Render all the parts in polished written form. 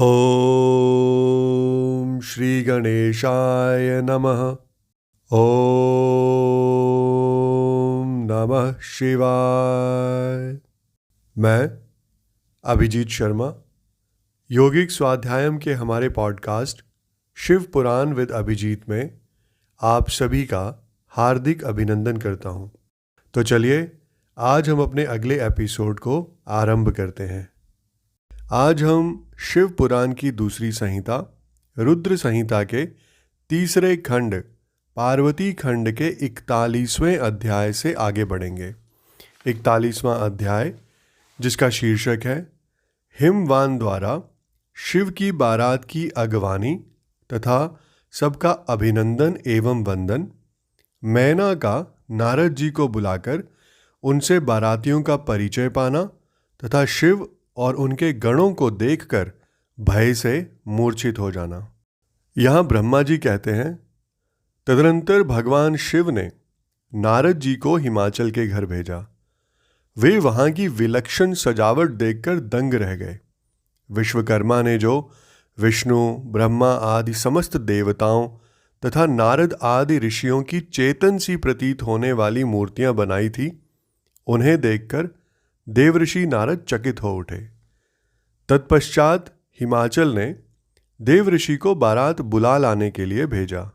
ओम श्री गणेशाय नमः। ओम नमः शिवाय। मैं अभिजीत शर्मा योगिक स्वाध्यायम के हमारे पॉडकास्ट शिव पुराण विद अभिजीत में आप सभी का हार्दिक अभिनंदन करता हूं। तो चलिए आज हम अपने अगले एपिसोड को आरंभ करते हैं। आज हम शिव पुराण की दूसरी संहिता रुद्र संहिता के तीसरे खंड पार्वती खंड के 41वें अध्याय से आगे बढ़ेंगे। 41वां अध्याय जिसका शीर्षक है हिमवान द्वारा शिव की बारात की अगवानी तथा सबका अभिनंदन एवं वंदन, मैना का नारद जी को बुलाकर उनसे बारातियों का परिचय पाना तथा शिव और उनके गणों को देखकर भय से मूर्छित हो जाना। यहाँ ब्रह्मा जी कहते हैं, तदनंतर भगवान शिव ने नारद जी को हिमाचल के घर भेजा। वे वहाँ की विलक्षण सजावट देखकर दंग रह गए। विश्वकर्मा ने जो विष्णु, ब्रह्मा आदि समस्त देवताओं तथा नारद आदि ऋषियों की चेतन सी प्रतीत होने वाली मूर्तियां बनाई थी, उन्हें देखकर देवऋषि नारद चकित हो उठे। तत्पश्चात हिमाचल ने देवऋषि को बारात बुला लाने के लिए भेजा।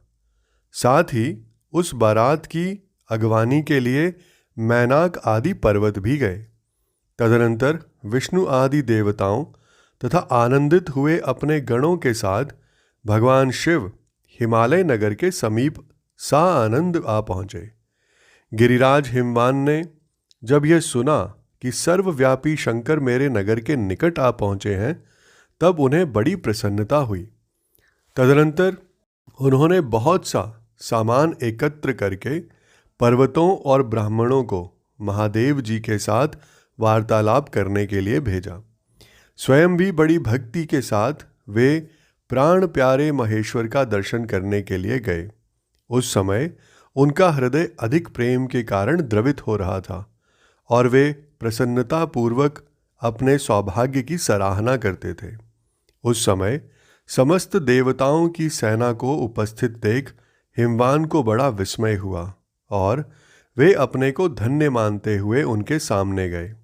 साथ ही उस बारात की अगवानी के लिए मैनाक आदि पर्वत भी गए। तदनंतर विष्णु आदि देवताओं तथा आनंदित हुए अपने गणों के साथ भगवान शिव हिमालय नगर के समीप सा आनंद आ पहुँचे। गिरिराज हिमवान ने जब यह सुना कि सर्वव्यापी शंकर मेरे नगर के निकट आ पहुँचे हैं, तब उन्हें बड़ी प्रसन्नता हुई। तदनंतर उन्होंने बहुत सा सामान एकत्र करके पर्वतों और ब्राह्मणों को महादेव जी के साथ वार्तालाप करने के लिए भेजा। स्वयं भी बड़ी भक्ति के साथ वे प्राण प्यारे महेश्वर का दर्शन करने के लिए गए। उस समय उनका हृदय अधिक प्रेम के कारण द्रवित हो रहा था और वे प्रसन्नता पूर्वक अपने सौभाग्य की सराहना करते थे। उस समय समस्त देवताओं की सेना को उपस्थित देख हिमवान को बड़ा विस्मय हुआ और वे अपने को धन्य मानते हुए उनके सामने गए।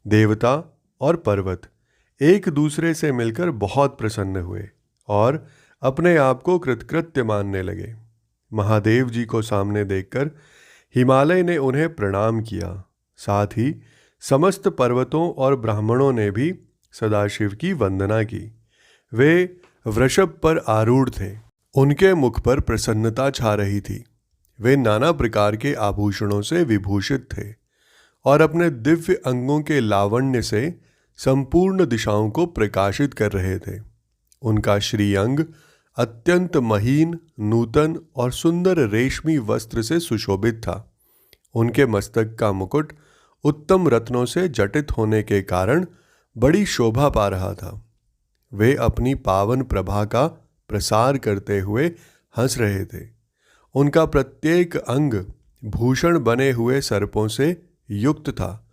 देवता और पर्वत एक दूसरे से मिलकर बहुत प्रसन्न हुए और अपने आप को कृतकृत्य मानने लगे। महादेव जी को सामने देखकर हिमालय ने उन्हें प्रणाम किया। साथ ही समस्त पर्वतों और ब्राह्मणों ने भी सदाशिव की वंदना की। वे वृषभ पर आरूढ़ थे। उनके मुख पर प्रसन्नता छा रही थी। वे नाना प्रकार के आभूषणों से विभूषित थे और अपने दिव्य अंगों के लावण्य से संपूर्ण दिशाओं को प्रकाशित कर रहे थे। उनका श्रीअंग अत्यंत महीन, नूतन और सुंदर रेशमी वस्त्र से सुशोभित था। उनके मस्तक का मुकुट उत्तम रत्नों से जटित होने के कारण बड़ी शोभा पा रहा था। वे अपनी पावन प्रभा का प्रसार करते हुए हंस रहे थे। उनका प्रत्येक अंग भूषण बने हुए सर्पों से युक्त था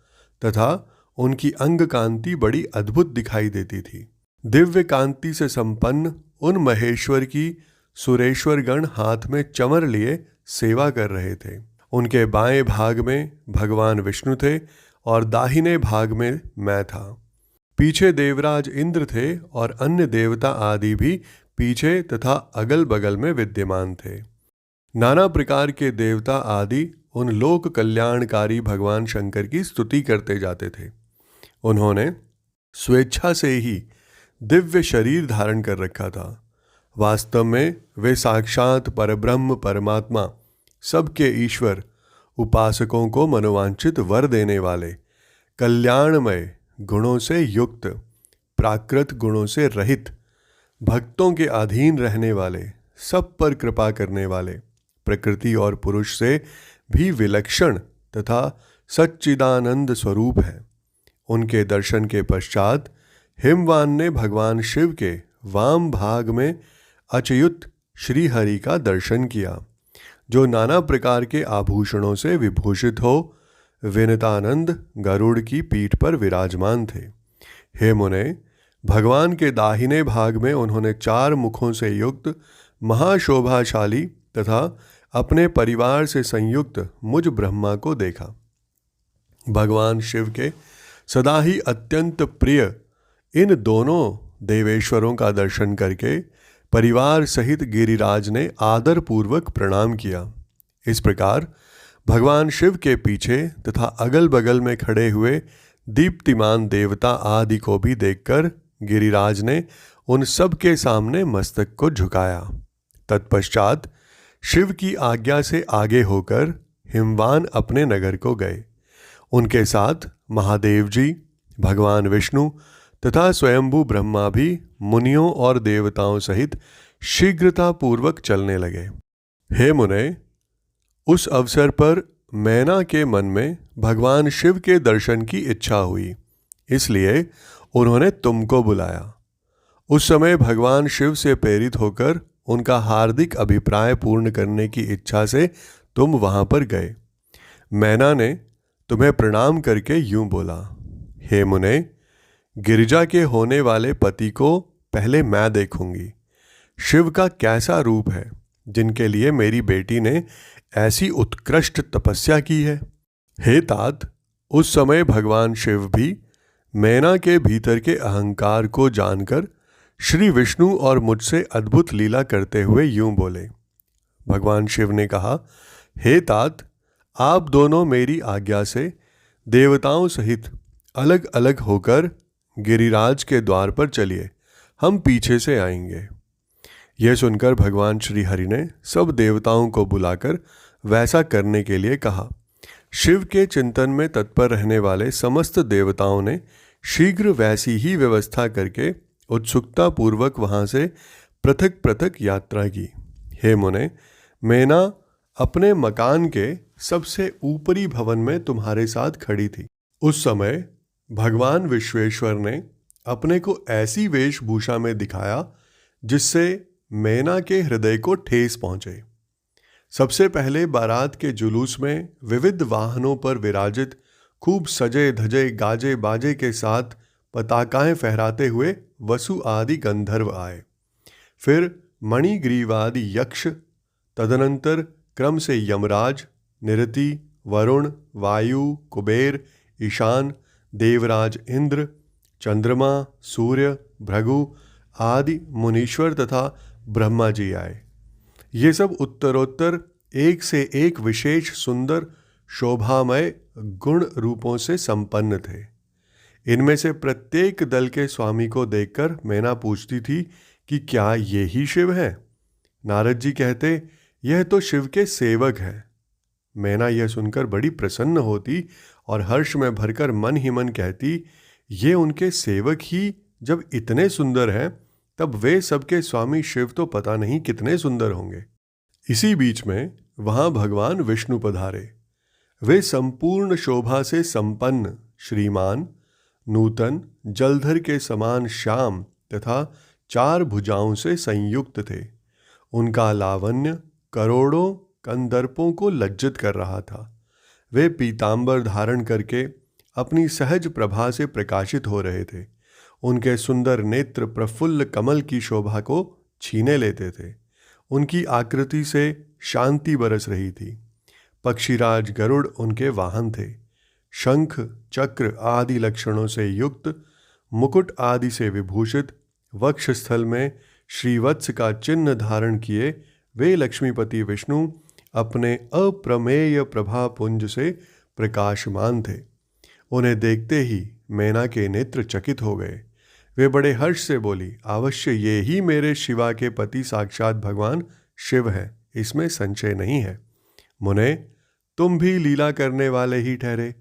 तथा उनकी अंग कांति बड़ी अद्भुत दिखाई देती थी। दिव्य कांति से संपन्न उन महेश्वर की सुरेश्वर गण हाथ में चमर लिए सेवा कर रहे थे। उनके बाएं भाग में भगवान विष्णु थे और दाहिने भाग में मैं था। पीछे देवराज इंद्र थे और अन्य देवता आदि भी पीछे तथा अगल बगल में विद्यमान थे। नाना प्रकार के देवता आदि उन लोक कल्याणकारी भगवान शंकर की स्तुति करते जाते थे। उन्होंने स्वेच्छा से ही दिव्य शरीर धारण कर रखा था। वास्तव में वे साक्षात परब्रह्म परमात्मा, सबके ईश्वर, उपासकों को मनोवांछित वर देने वाले, कल्याणमय गुणों से युक्त, प्राकृत गुणों से रहित, भक्तों के अधीन रहने वाले, सब पर कृपा करने वाले, प्रकृति और पुरुष से भी विलक्षण तथा सच्चिदानंद स्वरूप है। उनके दर्शन के पश्चात हिमवान ने भगवान शिव के वाम भाग में अच्युत श्रीहरि का दर्शन किया, जो नाना प्रकार के आभूषणों से विभूषित हो विनतानंद गरुड़ की पीठ पर विराजमान थे। हे मुने, भगवान के दाहिने भाग में उन्होंने 4 मुखों से युक्त महाशोभाशाली तथा अपने परिवार से संयुक्त मुझ ब्रह्मा को देखा। भगवान शिव के सदा ही अत्यंत प्रिय इन दोनों देवेश्वरों का दर्शन करके परिवार सहित गिरिराज ने आदर पूर्वक प्रणाम किया। इस प्रकार भगवान शिव के पीछे तथा अगल बगल में खड़े हुए दीप्तिमान देवता आदि को भी देखकर गिरिराज ने उन सब के सामने मस्तक को झुकाया। तत्पश्चात शिव की आज्ञा से आगे होकर हिमवान अपने नगर को गए। उनके साथ महादेव जी, भगवान विष्णु तथा स्वयंभू ब्रह्मा भी मुनियों और देवताओं सहित शीघ्रतापूर्वक चलने लगे। हे मुने, उस अवसर पर मैना के मन में भगवान शिव के दर्शन की इच्छा हुई, इसलिए उन्होंने तुमको बुलाया। उस समय भगवान शिव से प्रेरित होकर उनका हार्दिक अभिप्राय पूर्ण करने की इच्छा से तुम वहां पर गए। मैना ने तुम्हें प्रणाम करके यूं बोला, हे मुने, गिरिजा के होने वाले पति को पहले मैं देखूंगी। शिव का कैसा रूप है जिनके लिए मेरी बेटी ने ऐसी उत्कृष्ट तपस्या की है। हे तात, उस समय भगवान शिव भी मैना के भीतर के अहंकार को जानकर श्री विष्णु और मुझसे अद्भुत लीला करते हुए यूं बोले। भगवान शिव ने कहा, हे तात, आप दोनों मेरी आज्ञा से देवताओं सहित अलग अलग होकर गिरिराज के द्वार पर चलिए, हम पीछे से आएंगे। यह सुनकर भगवान श्री हरि ने सब देवताओं को बुलाकर वैसा करने के लिए कहा। शिव के चिंतन में तत्पर रहने वाले समस्त देवताओं ने शीघ्र वैसी ही व्यवस्था करके उत्सुकता पूर्वक वहां से पृथक पृथक यात्रा की। हे मुने, मैना अपने मकान के सबसे ऊपरी भवन में तुम्हारे साथ खड़ी थी। उस समय भगवान विश्वेश्वर ने अपने को ऐसी वेशभूषा में दिखाया जिससे मैना के हृदय को ठेस पहुंचे। सबसे पहले बारात के जुलूस में विविध वाहनों पर विराजित खूब सजे धजे गाजे बाजे के साथ पताकाएं फहराते हुए वसु आदि गंधर्व आए। फिर मणिग्रीवादि यक्ष, तदनंतर क्रम से यमराज, निरति, वरुण, वायु, कुबेर, ईशान, देवराज इंद्र, चंद्रमा, सूर्य, भृगु आदि मुनीश्वर तथा ब्रह्मा जी आए। ये सब उत्तरोत्तर एक से एक विशेष सुंदर शोभामय गुण रूपों से संपन्न थे। इनमें से प्रत्येक दल के स्वामी को देखकर मैना पूछती थी कि क्या ये ही शिव है? नारद जी कहते, यह तो शिव के सेवक है। मैना यह सुनकर बड़ी प्रसन्न होती और हर्ष में भरकर मन ही मन कहती, ये उनके सेवक ही जब इतने सुंदर हैं, तब वे सबके स्वामी शिव तो पता नहीं कितने सुंदर होंगे। इसी बीच में वहां भगवान विष्णु पधारे। वे संपूर्ण शोभा से संपन्न, श्रीमान, नूतन, जलधर के समान श्याम तथा 4 भुजाओं से संयुक्त थे। उनका लावण्य करोड़ों कंदर्पों को लज्जित कर रहा था। वे पीतांबर धारण करके अपनी सहज प्रभा से प्रकाशित हो रहे थे। उनके सुंदर नेत्र प्रफुल्ल कमल की शोभा को छीने लेते थे। उनकी आकृति से शांति बरस रही थी। पक्षीराज गरुड़ उनके वाहन थे। शंख, चक्र आदि लक्षणों से युक्त, मुकुट आदि से विभूषित, वक्षस्थल में श्रीवत्स का चिन्ह धारण किए वे लक्ष्मीपति विष्णु अपने अप्रमेय प्रभा पुंज से प्रकाशमान थे। उन्हें देखते ही मैना के नेत्र चकित हो गए। वे बड़े हर्ष से बोली, अवश्य ये ही मेरे शिवा के पति साक्षात भगवान शिव हैं, इसमें संशय नहीं है। मुने, तुम भी लीला करने वाले ही ठहरे।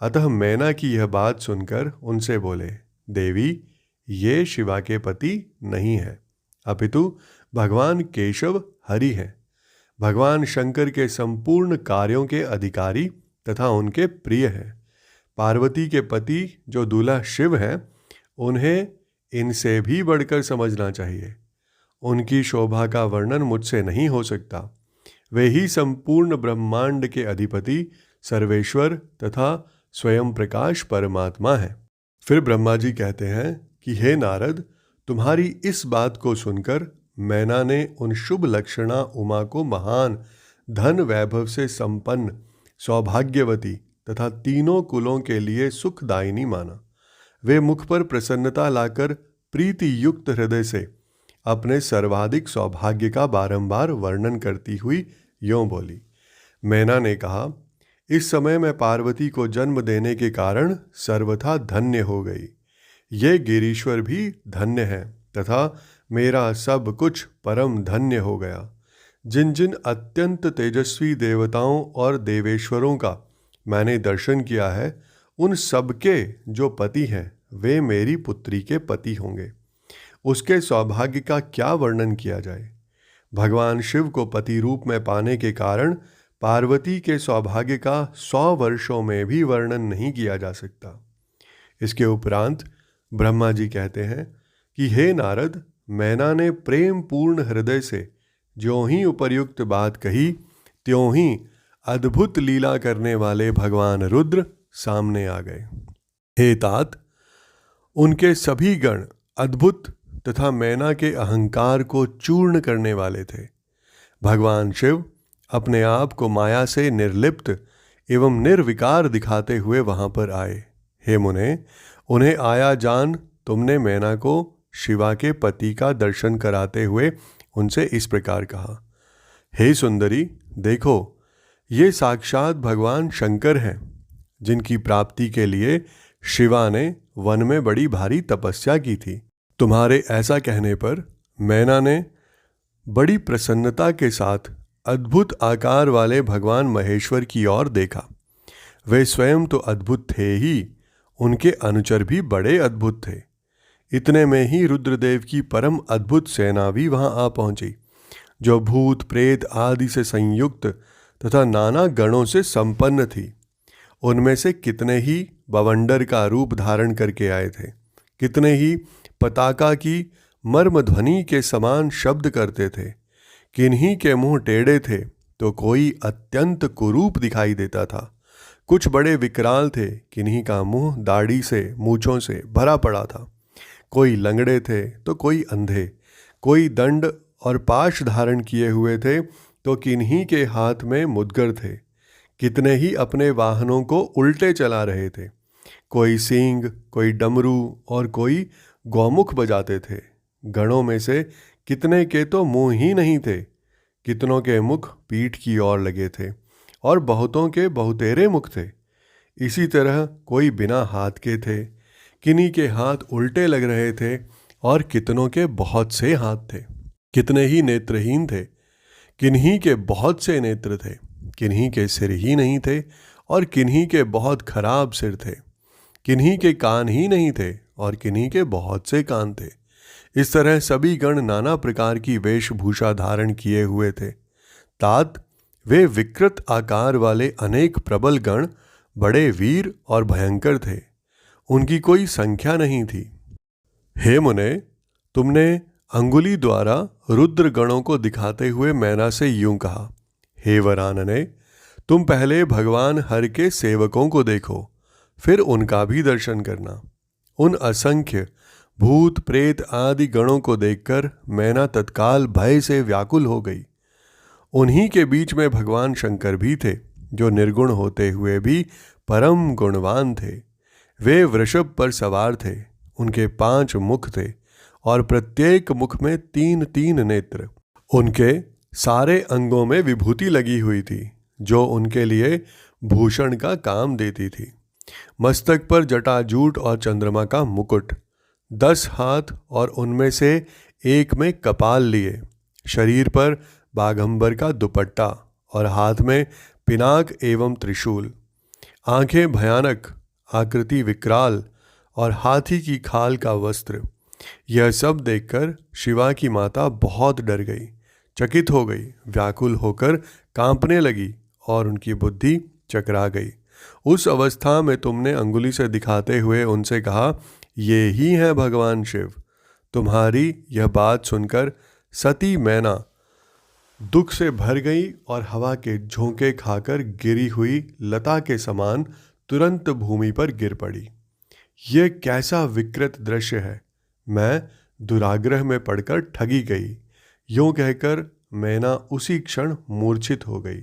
अतः मैना की यह बात सुनकर उनसे बोले, देवी, ये शिवा के पति नहीं है, अपितु भगवान केशव हरि हैं। भगवान शंकर के संपूर्ण कार्यों के अधिकारी तथा उनके प्रिय हैं। पार्वती के पति जो दूल्हा शिव हैं, उन्हें इनसे भी बढ़कर समझना चाहिए। उनकी शोभा का वर्णन मुझसे नहीं हो सकता। वे ही संपूर्ण ब्रह्मांड के अधिपति, सर्वेश्वर तथा स्वयं प्रकाश परमात्मा है। फिर ब्रह्मा जी कहते हैं कि हे नारद, तुम्हारी इस बात को सुनकर मैना ने उन शुभ लक्षणा उमा को महान धन वैभव से संपन्न, सौभाग्यवती तथा तीनों कुलों के लिए सुखदायिनी माना। वे मुख पर प्रसन्नता लाकर प्रीति युक्त हृदय से अपने सर्वाधिक सौभाग्य का बारंबार वर्णन करती हुई यों बोली। मैना ने कहा, इस समय मैं पार्वती को जन्म देने के कारण सर्वथा धन्य हो गई। ये गिरीश्वर भी धन्य है तथा मेरा सब कुछ परम धन्य हो गया। जिन जिन अत्यंत तेजस्वी देवताओं और देवेश्वरों का मैंने दर्शन किया है, उन सबके जो पति हैं वे मेरी पुत्री के पति होंगे। उसके सौभाग्य का क्या वर्णन किया जाए। भगवान शिव को पति रूप में पाने के कारण पार्वती के सौभाग्य का 100 वर्षों में भी वर्णन नहीं किया जा सकता। इसके उपरांत ब्रह्मा जी कहते हैं कि हे नारद, मैना ने प्रेम पूर्ण हृदय से ज्यों ही उपर्युक्त बात कही, त्यों ही अद्भुत लीला करने वाले भगवान रुद्र सामने आ गए। हे तात, उनके सभी गण अद्भुत तथा मैना के अहंकार को चूर्ण करने वाले थे। भगवान शिव अपने आप को माया से निर्लिप्त एवं निर्विकार दिखाते हुए वहां पर आए। हे मुने, उन्हें आया जान तुमने मैना को शिवा के पति का दर्शन कराते हुए उनसे इस प्रकार कहा, हे सुंदरी, देखो ये साक्षात भगवान शंकर हैं, जिनकी प्राप्ति के लिए शिवा ने वन में बड़ी भारी तपस्या की थी। तुम्हारे ऐसा कहने पर मैना ने बड़ी प्रसन्नता के साथ अद्भुत आकार वाले भगवान महेश्वर की ओर देखा। वे स्वयं तो अद्भुत थे ही, उनके अनुचर भी बड़े अद्भुत थे। इतने में ही रुद्रदेव की परम अद्भुत सेना भी वहां आ पहुंची, जो भूत प्रेत आदि से संयुक्त तथा नाना गणों से संपन्न थी। उनमें से कितने ही बवंडर का रूप धारण करके आए थे, कितने ही पताका की मर्म ध्वनि के समान शब्द करते थे। किन्हीं के मुंह टेढ़े थे तो कोई अत्यंत कुरूप दिखाई देता था। कुछ बड़े विकराल थे, किन्हीं का मुंह दाढ़ी से मूछों से भरा पड़ा था। कोई लंगड़े थे तो कोई अंधे, कोई दंड और पाश धारण किए हुए थे तो किन्हीं के हाथ में मुद्गर थे। कितने ही अपने वाहनों को उल्टे चला रहे थे। कोई सींग, कोई डमरू और कोई गौमुख बजाते थे। गणों में से कितने के तो मुंह ही नहीं थे, कितनों के मुख पीठ की ओर लगे थे और बहुतों के बहुतेरे मुख थे। इसी तरह कोई बिना हाथ के थे, किन्हीं के हाथ उल्टे लग रहे थे और कितनों के बहुत से हाथ थे। कितने ही नेत्रहीन थे, किन्हीं के बहुत से नेत्र थे, किन्हीं के सिर ही नहीं थे और किन्हीं के बहुत खराब सिर थे। किन्हीं के कान ही नहीं थे और किन्हीं के बहुत से कान थे। इस तरह सभी गण नाना प्रकार की वेशभूषा धारण किए हुए थे। तात, वे विकृत आकार वाले अनेक प्रबल गण बड़े वीर और भयंकर थे। उनकी कोई संख्या नहीं थी। हे मुने, तुमने अंगुली द्वारा रुद्र गणों को दिखाते हुए मैना से यूं कहा, हे वरानने, तुम पहले भगवान हर के सेवकों को देखो, फिर उनका भी दर्शन करना। उन असंख्य भूत प्रेत आदि गणों को देखकर मैना तत्काल भय से व्याकुल हो गई। उन्हीं के बीच में भगवान शंकर भी थे, जो निर्गुण होते हुए भी परम गुणवान थे। वे वृषभ पर सवार थे। उनके 5 मुख थे और प्रत्येक मुख में 3-3 नेत्र। उनके सारे अंगों में विभूति लगी हुई थी, जो उनके लिए भूषण का काम देती थी। मस्तक पर जटाजूट और चंद्रमा का मुकुट, 10 हाथ और उनमें से एक में कपाल लिए, शरीर पर बाघंबर का दुपट्टा और हाथ में पिनाक एवं त्रिशूल, आंखें भयानक, आकृति विकराल और हाथी की खाल का वस्त्र। यह सब देखकर शिवा की माता बहुत डर गई, चकित हो गई, व्याकुल होकर कांपने लगी और उनकी बुद्धि चकरा गई। उस अवस्था में तुमने अंगुली से दिखाते हुए उनसे कहा, ये ही है भगवान शिव। तुम्हारी यह बात सुनकर सती मैना दुख से भर गई और हवा के झोंके खाकर गिरी हुई लता के समान तुरंत भूमि पर गिर पड़ी। यह कैसा विकृत दृश्य है। मैं दुराग्रह में पड़कर ठगी गई। यूँ कहकर मैना उसी क्षण मूर्छित हो गई।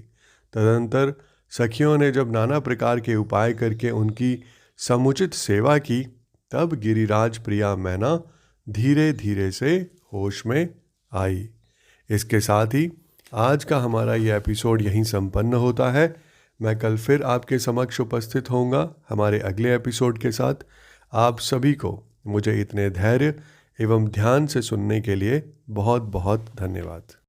तदंतर सखियों ने जब नाना प्रकार के उपाय करके उनकी समुचित सेवा की, तब गिरिराज प्रिया मैना धीरे धीरे से होश में आई। इसके साथ ही आज का हमारा ये एपिसोड यहीं संपन्न होता है। मैं कल फिर आपके समक्ष उपस्थित होऊंगा हमारे अगले एपिसोड के साथ। आप सभी को मुझे इतने धैर्य एवं ध्यान से सुनने के लिए बहुत बहुत धन्यवाद।